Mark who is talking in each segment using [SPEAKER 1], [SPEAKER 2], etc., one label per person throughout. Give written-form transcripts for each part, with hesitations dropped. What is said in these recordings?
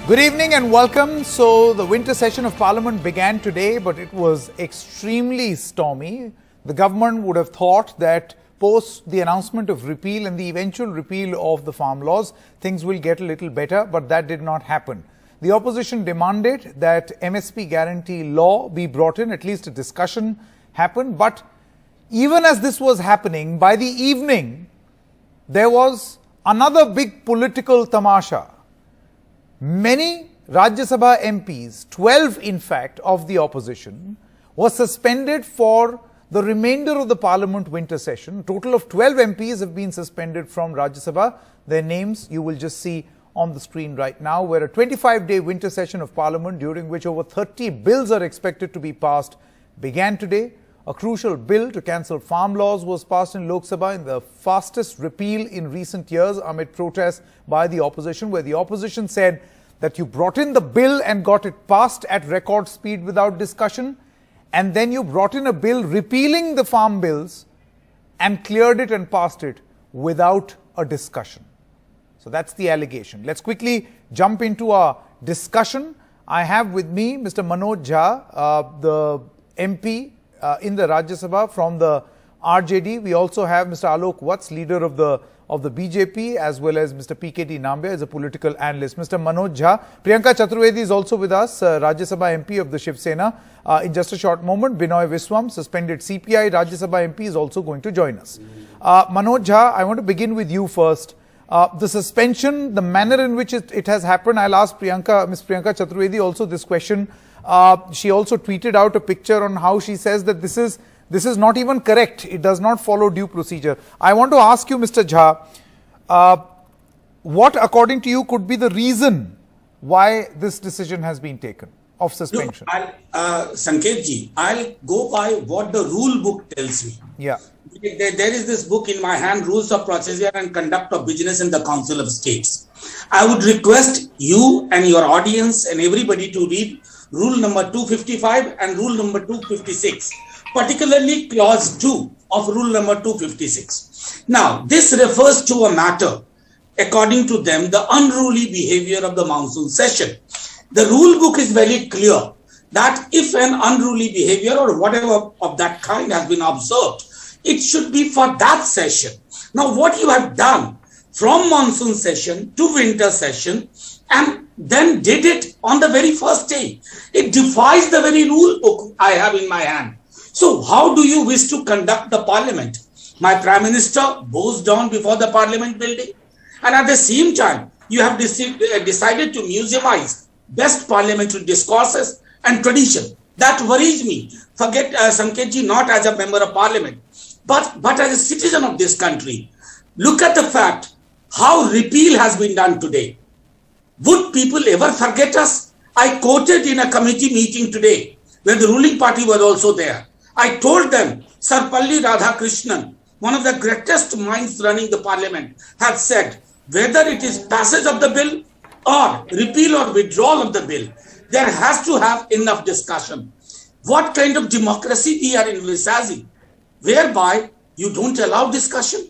[SPEAKER 1] Good evening and welcome. So the winter session of Parliament began today, but it was extremely stormy. The government would have thought that post the announcement of repeal and the eventual repeal of the farm laws, things will get a little better, but that did not happen. The opposition demanded that MSP guarantee law be brought in, at least a discussion happened. But even as this was happening, by the evening, there was another big political tamasha. Many Rajya Sabha MPs, 12 in fact of the opposition, were suspended for the remainder of the Parliament winter session. A total of 12 MPs have been suspended from Rajya Sabha. Their names you will just see on the screen right now, where a 25-day winter session of Parliament, during which over 30 bills are expected to be passed, began today. A crucial bill to cancel farm laws was passed in Lok Sabha in the fastest repeal in recent years amid protests by the opposition, where the opposition said that you brought in the bill and got it passed at record speed without discussion, and then you brought in a bill repealing the farm bills and cleared it and passed it without a discussion. So that's the allegation. Let's quickly jump into our discussion. I have with me Mr. Manoj Jha, the MP in the Rajya Sabha from the RJD. We also have Mr. Alok Vats, leader of the BJP, as well as Mr. PKD Nambiar as a political analyst. Mr. Manoj Jha. Priyanka Chaturvedi is also with us, Rajya Sabha MP of the Shiv Sena. In just a short moment, Binoy Viswam, suspended CPI Rajya Sabha MP, is also going to join us. Manoj Jha, I want to begin with you first. The suspension, the manner in which it has happened, I'll ask Ms. Priyanka Chaturvedi also this question. She also tweeted out a picture on how she says that this is not even correct. It does not follow due procedure. I want to ask you, Mr. Jha, what according to you could be the reason why this decision has been taken of suspension?
[SPEAKER 2] Look, Sanket ji, I'll go by what the rule book tells me.
[SPEAKER 1] Yeah.
[SPEAKER 2] There is this book in my hand, Rules of Procedure and Conduct of Business in the Council of States. I would request you and your audience and everybody to read rule number 255 and rule number 256, particularly clause 2 of rule number 256. Now, this refers to a matter, according to them, the unruly behavior of the monsoon session. The rule book is very clear that if an unruly behavior or whatever of that kind has been observed, it should be for that session. Now, what you have done from monsoon session to winter session and then did it on the very first day, it defies the very rule book I have in my hand. So how do you wish to conduct the parliament? My Prime Minister bows down before the parliament building, and at the same time, you have decided to museumize best parliamentary discourses and tradition. That worries me. Forget Sanketji, not as a member of parliament, but as a citizen of this country. Look at the fact how repeal has been done today. Would people ever forget us? I quoted in a committee meeting today, where the ruling party was also there. I told them, Sarpalli Radhakrishnan, one of the greatest minds running the parliament, had said, whether it is passage of the bill or repeal or withdrawal of the bill, there has to have enough discussion. What kind of democracy we are envisaging, whereby you don't allow discussion?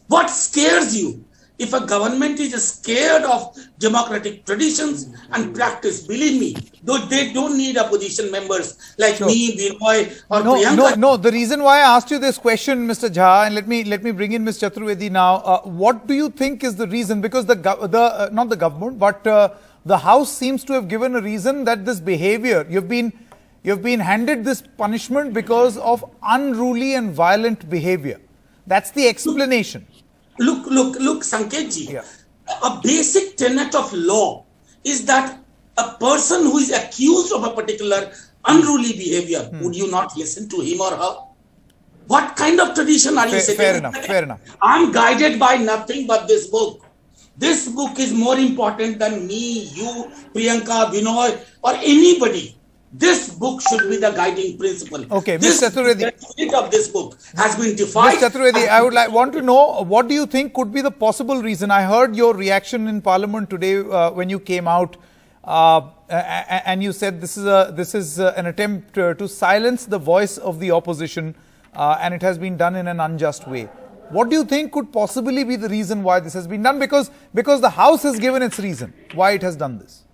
[SPEAKER 2] What scares you? If a government is scared of democratic traditions and practice, believe me, though they don't need opposition members like me, Binoy or Priyanka.
[SPEAKER 1] No, the reason why I asked you this question, Mr. Jha, and let me bring in Ms. Chaturvedi now. What do you think is the reason? Because not the government, but the House seems to have given a reason that this behavior, you've been handed this punishment because of unruly and violent behavior. That's the explanation.
[SPEAKER 2] Look, Sanketji, yeah. A basic tenet of law is that a person who is accused of a particular unruly behavior, would you not listen to him or her? What kind of tradition are you saying?
[SPEAKER 1] Fair enough.
[SPEAKER 2] I'm guided by nothing but this book. This book is more important than me, you, Priyanka, Binoy, or anybody. This book should be the guiding principle.
[SPEAKER 1] Okay, Ms. Chaturvedi.
[SPEAKER 2] The spirit of this book has been defined.
[SPEAKER 1] Ms. Chaturvedi, I would want to know, what do you think could be the possible reason? I heard your reaction in Parliament today when you came out and you said this is an attempt to silence the voice of the opposition and it has been done in an unjust way. What do you think could possibly be the reason why this has been done? Because the House has given its reason why it has done this.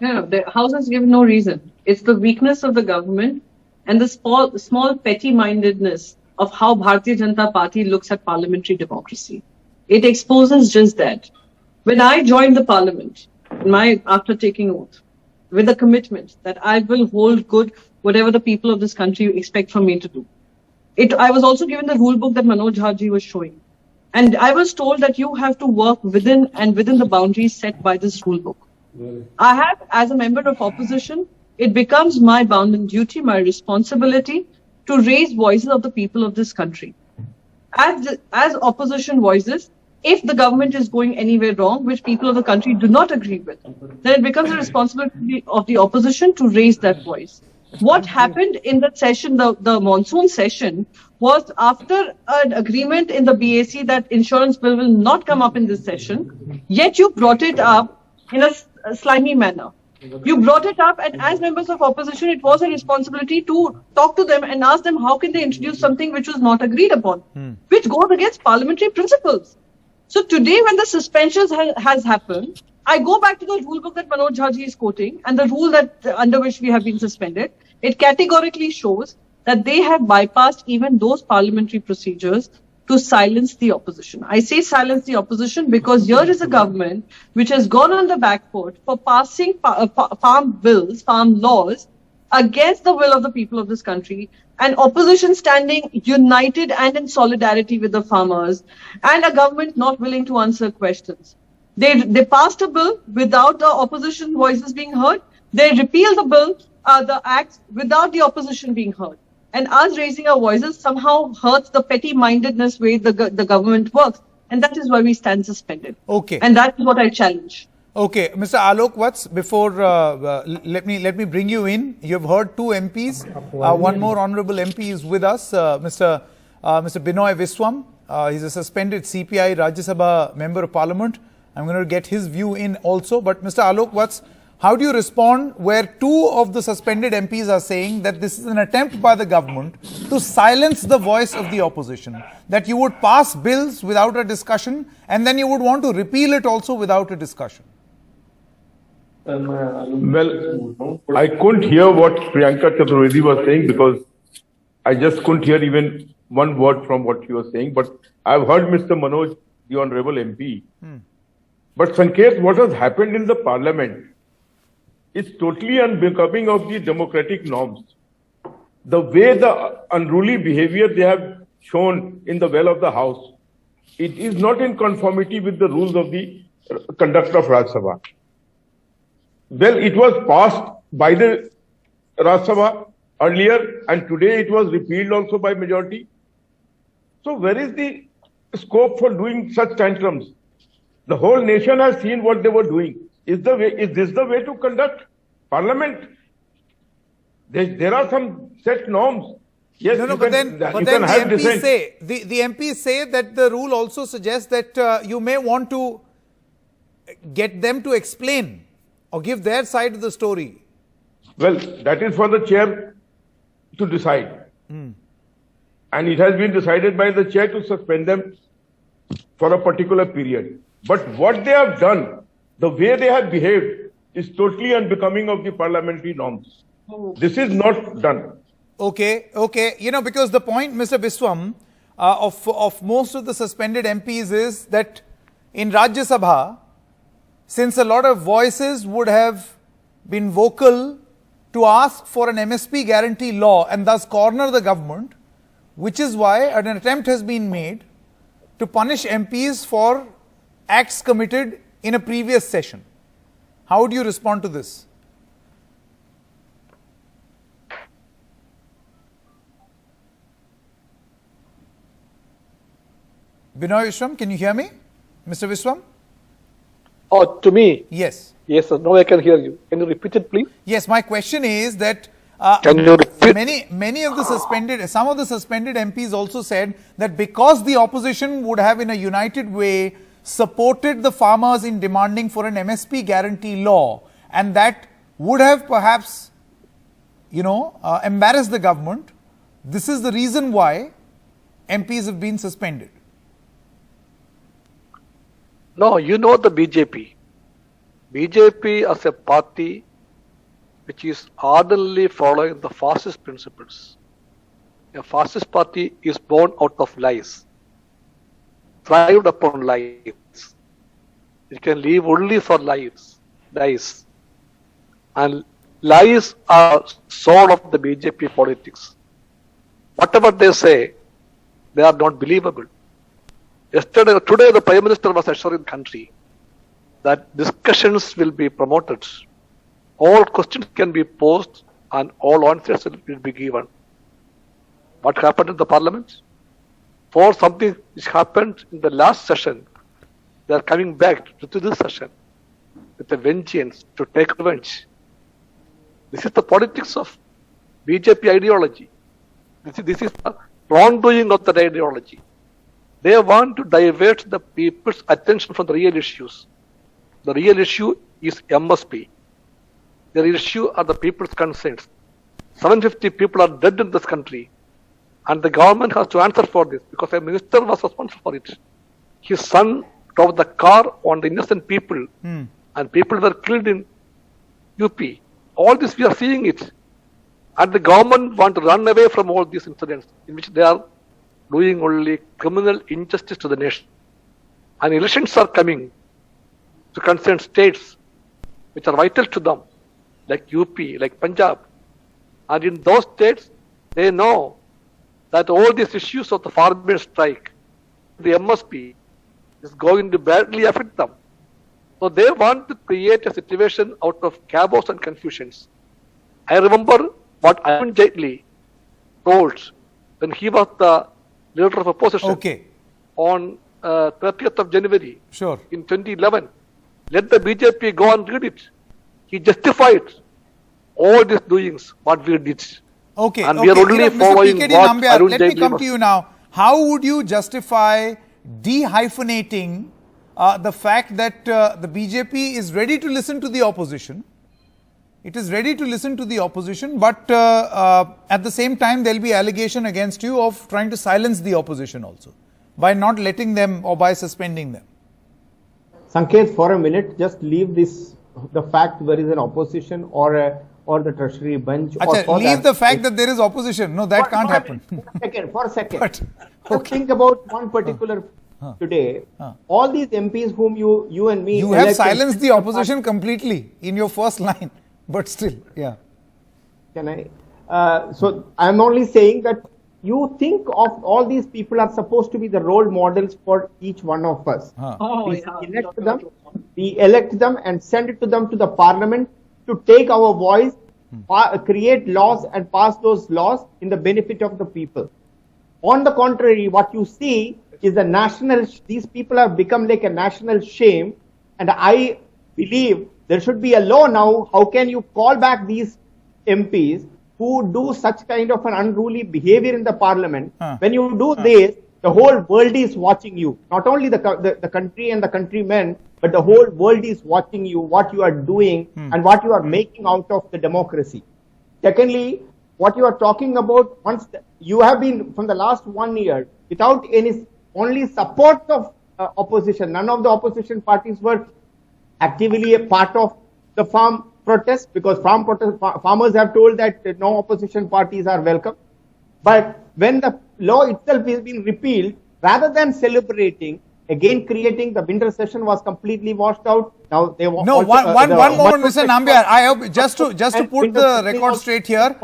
[SPEAKER 3] No, the House has given no reason. It's the weakness of the government and the small petty-mindedness of how Bharatiya Janata Party looks at parliamentary democracy. It exposes just that. When I joined the parliament, after taking oath, with a commitment that I will hold good whatever the people of this country expect from me to do. I was also given the rule book that Manoj Jha was showing. And I was told that you have to work within the boundaries set by this rule book. I have, as a member of opposition, it becomes my bounden duty, my responsibility to raise voices of the people of this country. As opposition voices, if the government is going anywhere wrong, which people of the country do not agree with, then it becomes a responsibility of the opposition to raise that voice. What happened in that session, the monsoon session, was after an agreement in the BAC that insurance bill will not come up in this session, yet you brought it up in a slimy manner. You brought it up, and as members of opposition, it was a responsibility to talk to them and ask them how can they introduce something which was not agreed upon, which goes against parliamentary principles. So today, when the suspensions has happened, I go back to the rule book that Manoj Jha is quoting and the rule that under which we have been suspended. It categorically shows that they have bypassed even those parliamentary procedures to silence the opposition. I say silence the opposition because here is a government which has gone on the back foot for passing farm bills, farm laws against the will of the people of this country, and opposition standing united and in solidarity with the farmers, and a government not willing to answer questions. They passed a bill without the opposition voices being heard. They repealed the bill, the acts, without the opposition being heard. And us raising our voices somehow hurts the petty-mindedness way the government works. And that is why we stand suspended.
[SPEAKER 1] Okay.
[SPEAKER 3] And that is what I challenge.
[SPEAKER 1] Okay, Mr. Alok Vats, before let me bring you in. You've heard two MPs. One more honourable MP is with us, Mr. Binoy Viswam. He's a suspended CPI Rajya Sabha Member of Parliament. I'm going to get his view in also. But Mr. Alok Vats, how do you respond where two of the suspended MPs are saying that this is an attempt by the government to silence the voice of the opposition, that you would pass bills without a discussion and then you would want to repeal it also without a discussion?
[SPEAKER 4] Well, I couldn't hear what Priyanka Chaturvedi was saying because I just couldn't hear even one word from what she was saying. But I've heard Mr. Manoj, the Honorable MP. But Sanket, what has happened in the Parliament is totally unbecoming of the democratic norms. The way the unruly behavior they have shown in the well of the House, it is not in conformity with the rules of the conduct of Rajya Sabha. Well, it was passed by the Rajya Sabha earlier and today it was repealed also by majority. So where is the scope for doing such tantrums? The whole nation has seen what they were doing. Is this the way to conduct Parliament? There are some set norms. Yes,
[SPEAKER 1] but then the MPs say that the rule also suggests that you may want to get them to explain or give their side of the story.
[SPEAKER 4] Well, that is for the chair to decide. And it has been decided by the chair to suspend them for a particular period. But what they have done, the way they have behaved, is totally unbecoming of the parliamentary norms. This is not done.
[SPEAKER 1] Okay. You know, because the point, Mr. Viswam, of most of the suspended MPs is that in Rajya Sabha, since a lot of voices would have been vocal to ask for an MSP guarantee law and thus corner the government, which is why an attempt has been made to punish MPs for acts committed in a previous session. How would you respond to this? Binoy Viswam, can you hear me? Mr. Viswam?
[SPEAKER 5] Oh, to me?
[SPEAKER 1] Yes.
[SPEAKER 5] Yes, sir. Now I can hear you. Can you repeat it, please?
[SPEAKER 1] Yes, my question is that many of the suspended, some of the suspended MPs also said that because the opposition would have in a united way supported the farmers in demanding for an MSP guarantee law, and that would have perhaps, embarrassed the government. This is the reason why MPs have been suspended.
[SPEAKER 5] No, you know the BJP. BJP as a party which is ardently following the fascist principles. A fascist party is born out of lies, thrived upon lies. It can live only for lies. And lies are soul of the BJP politics. Whatever they say, they are not believable. Today, the Prime Minister was assuring the country that discussions will be promoted. All questions can be posed and all answers will be given. What happened in the Parliament? For something which happened in the last session, they are coming back to this session with a vengeance to take revenge. This is the politics of BJP ideology. This is the wrongdoing of that ideology. They want to divert the people's attention from the real issues. The real issue is MSP. The real issue are the people's concerns. 750 people are dead in this country. And the government has to answer for this because a minister was responsible for it. His son drove the car on the innocent people and people were killed in UP. All this we are seeing it. And the government want to run away from all these incidents in which they are doing only criminal injustice to the nation. And elections are coming to concern states which are vital to them, like UP, like Punjab. And in those states, they know that all these issues of the farmer strike, the MSP, is going to badly affect them. So they want to create a situation out of chaos and confusions. I remember what Arun Jaitley told when he was the leader of opposition on 30th of January in 2011. Let the BJP go and read it. He justified all these doings, what we did. And we are only following what Arun
[SPEAKER 1] Let me come to you now. How would you justify de-hyphenating the fact that the BJP is ready to listen to the opposition? It is ready to listen to the opposition, but at the same time, there will be allegation against you of trying to silence the opposition also by not letting them or by suspending them.
[SPEAKER 6] Sanket, for a minute, just leave the fact there is an opposition or the treasury bench.
[SPEAKER 1] Leave the fact that there is opposition. No, that can't happen.
[SPEAKER 6] For a second. Think about one particular today. All these MPs whom you and me...
[SPEAKER 1] You have silenced the opposition completely in your first line. But still, yeah.
[SPEAKER 6] Can I? So I'm only saying that you think of all these people are supposed to be the role models for each one of us. We elect them and send it to them to the parliament to take our voice, create laws and pass those laws in the benefit of the people. On the contrary, what you see is these people have become like a national shame, and I believe there should be a law now. How can you call back these MPs who do such kind of an unruly behavior in the parliament? When you do this, the whole world is watching you. Not only the country and the countrymen, but the whole world is watching you, what you are doing and what you are making out of the democracy. Secondly, what you are talking about, you have been from the last 1 year without any only support of opposition. None of the opposition parties were actively a part of the farm protest because farmers have told that no opposition parties are welcome. But when the law itself has been repealed, rather than celebrating, again creating the winter session was completely washed out. Now they
[SPEAKER 1] one moment, Mr. Nambiar. I hope just to put the record straight here.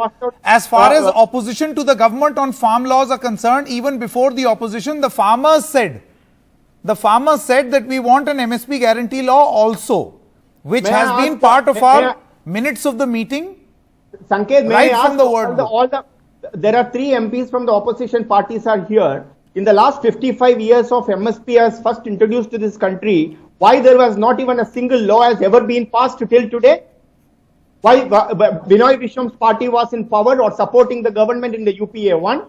[SPEAKER 1] As far as opposition to the government on farm laws are concerned, even before the opposition, the farmers said that we want an MSP guarantee law also, which has been part of our minutes of the meeting.
[SPEAKER 6] Sanket,
[SPEAKER 1] right from the word.
[SPEAKER 6] There are 3 MPs from the opposition parties are here. In the last 55 years of MSP as first introduced to this country, why there was not even a single law has ever been passed till today? Why Binoy Visham's party was in power or supporting the government in the UPA 1,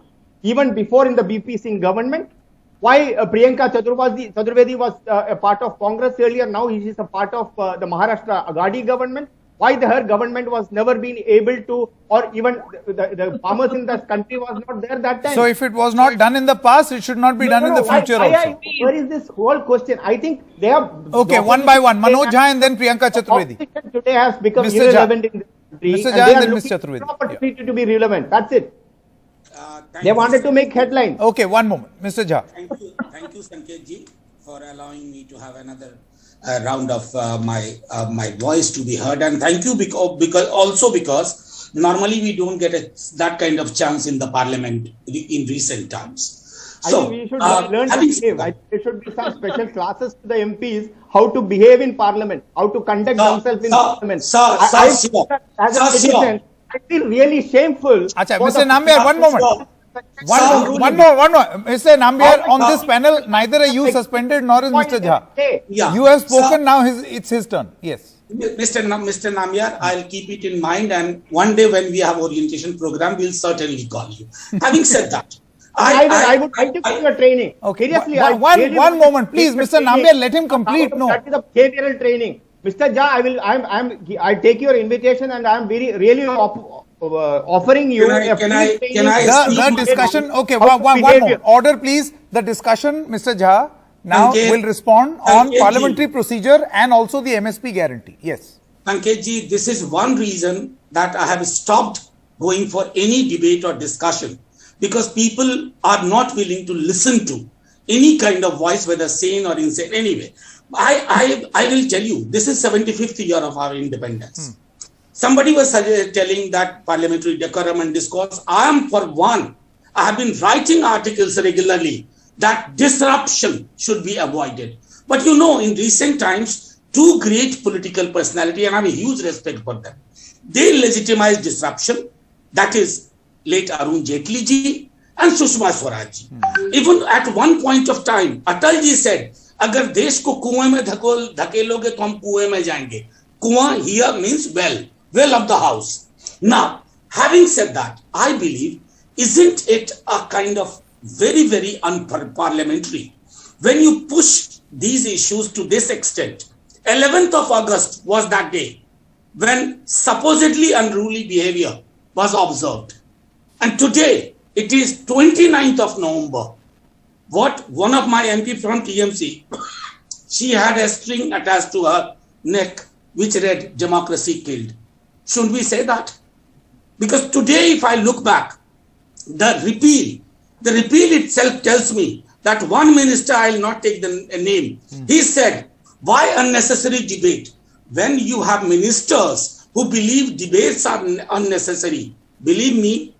[SPEAKER 6] even before in the BP Singh government? Why Priyanka Chaturvedi was a part of Congress earlier, now he is a part of the Maharashtra Agadi government? why her government was never been able to, or even the farmers in the country was not there that time.
[SPEAKER 1] So if it was not done in the past, it should not be done in the future also.
[SPEAKER 6] Where is this whole question? I think they have...
[SPEAKER 1] Okay, one by one. Manoj Jha and then Priyanka Chaturvedi.
[SPEAKER 6] Opposition today has become
[SPEAKER 1] Mr. Jha.
[SPEAKER 6] irrelevant in this country.
[SPEAKER 1] Mr.
[SPEAKER 6] and
[SPEAKER 1] Jha
[SPEAKER 6] they
[SPEAKER 1] and
[SPEAKER 6] are
[SPEAKER 1] then
[SPEAKER 6] looking
[SPEAKER 1] Mr.
[SPEAKER 6] for
[SPEAKER 1] Chaturvedi.
[SPEAKER 6] opportunity to be relevant. That's it.
[SPEAKER 2] Thank
[SPEAKER 6] They
[SPEAKER 2] you,
[SPEAKER 6] wanted to make headlines.
[SPEAKER 1] Okay, one moment. Mr. Jha.
[SPEAKER 2] Thank you, Sanket ji, for allowing me to have another round of my voice to be heard, and thank you because normally we don't get that kind of chance in the parliament in recent times.
[SPEAKER 6] I
[SPEAKER 2] So,
[SPEAKER 6] think we should learn to
[SPEAKER 2] having said
[SPEAKER 6] behave.
[SPEAKER 2] that-
[SPEAKER 6] There should be some special classes to the MPs, how to behave in parliament, how to conduct themselves in parliament. As a citizen, I feel really shameful.
[SPEAKER 1] Acha,
[SPEAKER 6] for
[SPEAKER 1] Mr.
[SPEAKER 6] the-
[SPEAKER 1] Nambiar, one moment. One more. Mr. Nambiar, on this panel, neither are you suspended nor is Mr. Jha.
[SPEAKER 2] Yeah.
[SPEAKER 1] You have spoken,
[SPEAKER 2] Sir,
[SPEAKER 1] now it's his turn. Yes.
[SPEAKER 2] Mr. Nambiar, I'll keep it in mind, and one day when we have orientation program, we'll certainly call you. Having said that,
[SPEAKER 6] I would like to give you a training.
[SPEAKER 1] Okay,
[SPEAKER 6] Seriously,
[SPEAKER 1] one moment, please, Mr. Nambiar, let him complete. No.
[SPEAKER 6] That is a behavioral training. Mr. Jha, I take your invitation and I'm really offering you
[SPEAKER 2] Can I
[SPEAKER 1] The discussion, okay, one more. Order, please. The discussion, Mr. Jha, now
[SPEAKER 2] Sanket,
[SPEAKER 1] will respond on
[SPEAKER 2] Sanket ji.
[SPEAKER 1] parliamentary procedure and also the MSP guarantee. Yes.
[SPEAKER 2] Sanket ji, this is one reason that I have stopped going for any debate or discussion, because people are not willing to listen to any kind of voice, whether sane or insane. Anyway, I will tell you, this is 75th year of our independence. Somebody was telling that parliamentary decorum and discourse. I am for one. I have been writing articles regularly that disruption should be avoided. But you know, in recent times, two great political personalities, and I have a huge respect for them, they legitimize disruption. That is late Arun Jaitley ji and Sushma Swaraj ji. Even at one point of time, Atal ji said, "Agar desh ko kuएं में धकेलोगे तो हम कुएं में जाएंगे." Kuआं here means well of the house. Now, having said that, I believe, isn't it a kind of very, very unparliamentary when you push these issues to this extent? 11th of August was that day when supposedly unruly behavior was observed. And today, it is 29th of November. What one of my MP from TMC, she had a string attached to her neck which read "Democracy Killed." Should we say that? Because today, if I look back, the repeal itself tells me that one minister, I will not take the name, he said, why unnecessary debate? When you have ministers who believe debates are unnecessary, believe me,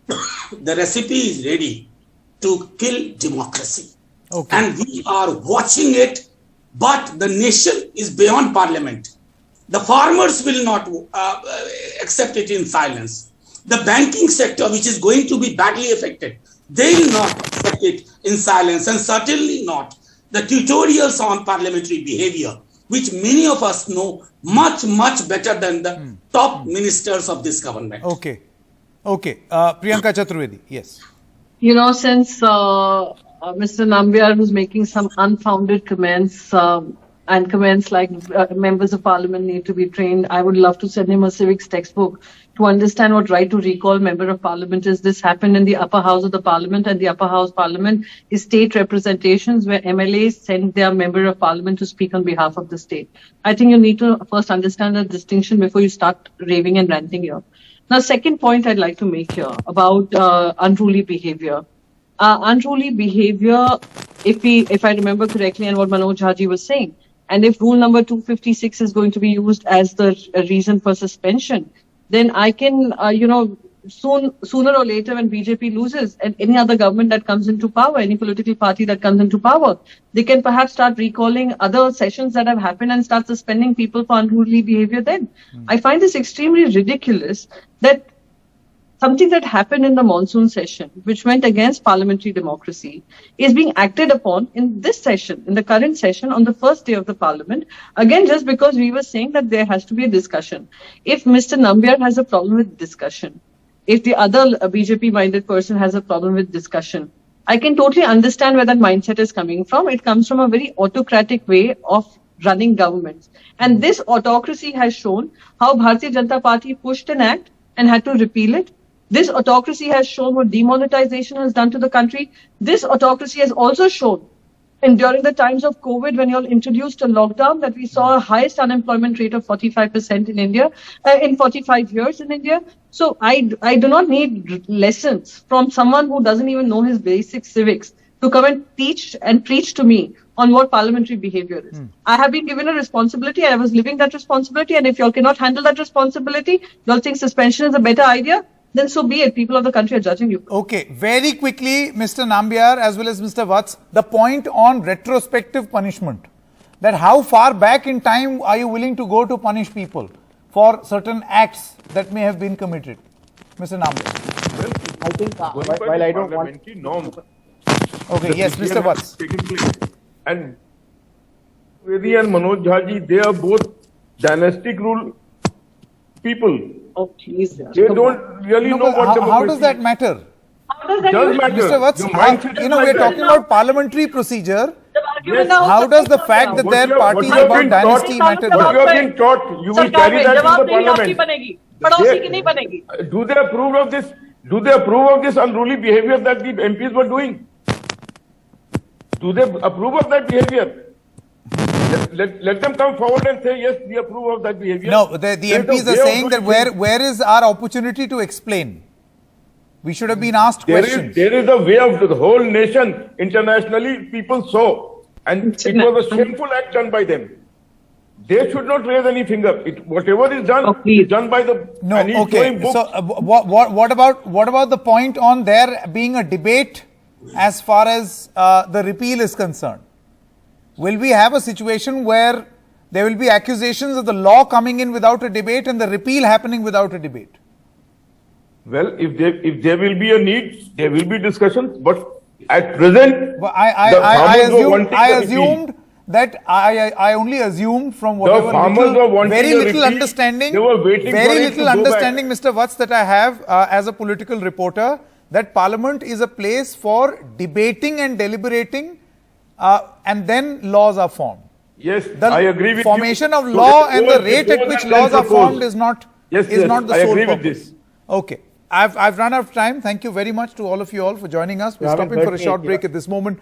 [SPEAKER 2] the recipe is ready to kill democracy.
[SPEAKER 1] Okay.
[SPEAKER 2] And we are watching it, but the nation is beyond parliament. The farmers will not accept it in silence. The banking sector, which is going to be badly affected, they will not accept it in silence, and certainly not the tutorials on parliamentary behavior, which many of us know much, much better than the top ministers of this government.
[SPEAKER 1] Okay. Priyanka Chaturvedi, yes.
[SPEAKER 3] You know, since Mr. Nambiar was making some unfounded comments, and comments like members of parliament need to be trained, I would love to send him a civics textbook to understand what right to recall member of parliament is. This happened in the upper house of the parliament, and the upper house parliament is state representations where MLAs send their member of parliament to speak on behalf of the state. I think you need to first understand the distinction before you start raving and ranting here. Now, second point I'd like to make here about unruly behavior. Unruly behavior, if I remember correctly, and what Manoj Jha was saying, and if rule number 256 is going to be used as the reason for suspension, then I can, sooner or later when BJP loses and any other government that comes into power, any political party that comes into power, they can perhaps start recalling other sessions that have happened and start suspending people for unruly behavior then. I find this extremely ridiculous that something that happened in the monsoon session, which went against parliamentary democracy, is being acted upon in this session, in the current session, on the first day of the parliament. Again, just because we were saying that there has to be a discussion. If Mr. Nambiar has a problem with discussion, if the other BJP-minded person has a problem with discussion, I can totally understand where that mindset is coming from. It comes from a very autocratic way of running governments. And this autocracy has shown how Bharatiya Janata Party pushed an act and had to repeal it. This autocracy has shown what demonetization has done to the country. This autocracy has also shown, and during the times of COVID, when you all introduced a lockdown, that we saw a highest unemployment rate of 45% in India, in 45 years in India. So I do not need lessons from someone who doesn't even know his basic civics to come and teach and preach to me on what parliamentary behavior is. I have been given a responsibility. I was living that responsibility. And if you all cannot handle that responsibility, you all think suspension is a better idea, then so be it. People of the country are judging you.
[SPEAKER 1] Okay, very quickly, Mr. Nambiar as well as Mr. Vats, the point on retrospective punishment, that how far back in time are you willing to go to punish people for certain acts that may have been committed? Mr. Nambiar.
[SPEAKER 6] I think
[SPEAKER 4] Going by
[SPEAKER 6] while
[SPEAKER 4] the
[SPEAKER 6] I don't want
[SPEAKER 4] parliamentary norm,
[SPEAKER 1] Okay,
[SPEAKER 4] the
[SPEAKER 1] yes,
[SPEAKER 4] behavior
[SPEAKER 1] Mr.
[SPEAKER 4] has
[SPEAKER 1] Vats.
[SPEAKER 4] taken place. And Trivedi and Manoj Jha ji, they are both dynastic rule people.
[SPEAKER 3] Oh, please.
[SPEAKER 4] They don't really
[SPEAKER 1] No,
[SPEAKER 4] know
[SPEAKER 1] but
[SPEAKER 4] what
[SPEAKER 1] how
[SPEAKER 4] democracy
[SPEAKER 1] does that matter?
[SPEAKER 3] How does that
[SPEAKER 4] does
[SPEAKER 3] even-
[SPEAKER 4] matter.
[SPEAKER 1] Mr. Vats,
[SPEAKER 4] Your mindset is
[SPEAKER 1] you know,
[SPEAKER 4] like
[SPEAKER 1] we're
[SPEAKER 4] that.
[SPEAKER 1] talking about parliamentary procedure.
[SPEAKER 3] The argument
[SPEAKER 4] Yes.
[SPEAKER 3] now-
[SPEAKER 1] How does the fact that
[SPEAKER 4] What
[SPEAKER 1] their
[SPEAKER 4] you have-
[SPEAKER 1] party
[SPEAKER 4] what
[SPEAKER 1] is
[SPEAKER 4] you have
[SPEAKER 1] about
[SPEAKER 4] been taught-
[SPEAKER 1] dynasty matter?
[SPEAKER 4] What you have been taught, you will
[SPEAKER 3] सरकार
[SPEAKER 4] carry
[SPEAKER 3] में
[SPEAKER 4] that in the
[SPEAKER 3] जवाबदेही आपकी
[SPEAKER 4] parliament.
[SPEAKER 3] बनेगी, पड़ोसी की नहीं
[SPEAKER 4] They-
[SPEAKER 3] बनेगी.
[SPEAKER 4] Do they approve of this? Do they approve of this unruly behavior that the MPs were doing? Do they approve of that behavior? Let them come forward and say, yes, we approve of that behavior.
[SPEAKER 1] No, the
[SPEAKER 4] There's
[SPEAKER 1] MPs
[SPEAKER 4] a
[SPEAKER 1] are
[SPEAKER 4] way of
[SPEAKER 1] saying that
[SPEAKER 4] doing things.
[SPEAKER 1] where is our opportunity to explain? We should have been asked questions.
[SPEAKER 4] There is a way of the whole nation, internationally, people saw. And it was a shameful act done by them. They should not raise any finger. Whatever is done,
[SPEAKER 3] Oh, please.
[SPEAKER 4] is done by the...
[SPEAKER 1] No,
[SPEAKER 4] and he's
[SPEAKER 1] okay.
[SPEAKER 4] showing books.
[SPEAKER 1] So, what about the point on there being a debate as far as the repeal is concerned? Will we have a situation where there will be accusations of the law coming in without a debate and the repeal happening without a debate?
[SPEAKER 4] Well, if there will be a need, there will be discussions. But at present,
[SPEAKER 1] Well,
[SPEAKER 4] the farmers were wanting
[SPEAKER 1] I
[SPEAKER 4] the repeal.
[SPEAKER 1] assumed that I only assumed from whatever
[SPEAKER 4] farmers were wanting
[SPEAKER 1] very
[SPEAKER 4] a
[SPEAKER 1] little
[SPEAKER 4] repeal.
[SPEAKER 1] understanding,
[SPEAKER 4] They were waiting
[SPEAKER 1] very
[SPEAKER 4] for it
[SPEAKER 1] little
[SPEAKER 4] to go
[SPEAKER 1] understanding,
[SPEAKER 4] back.
[SPEAKER 1] Mr. Vats, that I have as a political reporter, that Parliament is a place for debating and deliberating, and then laws are formed.
[SPEAKER 4] Yes,
[SPEAKER 1] The
[SPEAKER 4] I agree with
[SPEAKER 1] formation
[SPEAKER 4] you.
[SPEAKER 1] of
[SPEAKER 4] So
[SPEAKER 1] law
[SPEAKER 4] it
[SPEAKER 1] and
[SPEAKER 4] goes-
[SPEAKER 1] the rate
[SPEAKER 4] it
[SPEAKER 1] at
[SPEAKER 4] goes
[SPEAKER 1] which
[SPEAKER 4] and
[SPEAKER 1] laws are
[SPEAKER 4] propose.
[SPEAKER 1] formed is not
[SPEAKER 4] Yes,
[SPEAKER 1] not the
[SPEAKER 4] I
[SPEAKER 1] sole
[SPEAKER 4] agree with
[SPEAKER 1] purpose.
[SPEAKER 4] this.
[SPEAKER 1] Okay. I've run out of time. Thank you very much to all of you all for joining us. We're
[SPEAKER 6] Yeah,
[SPEAKER 1] stopping
[SPEAKER 6] but
[SPEAKER 1] for a short
[SPEAKER 6] yeah.
[SPEAKER 1] break at this moment.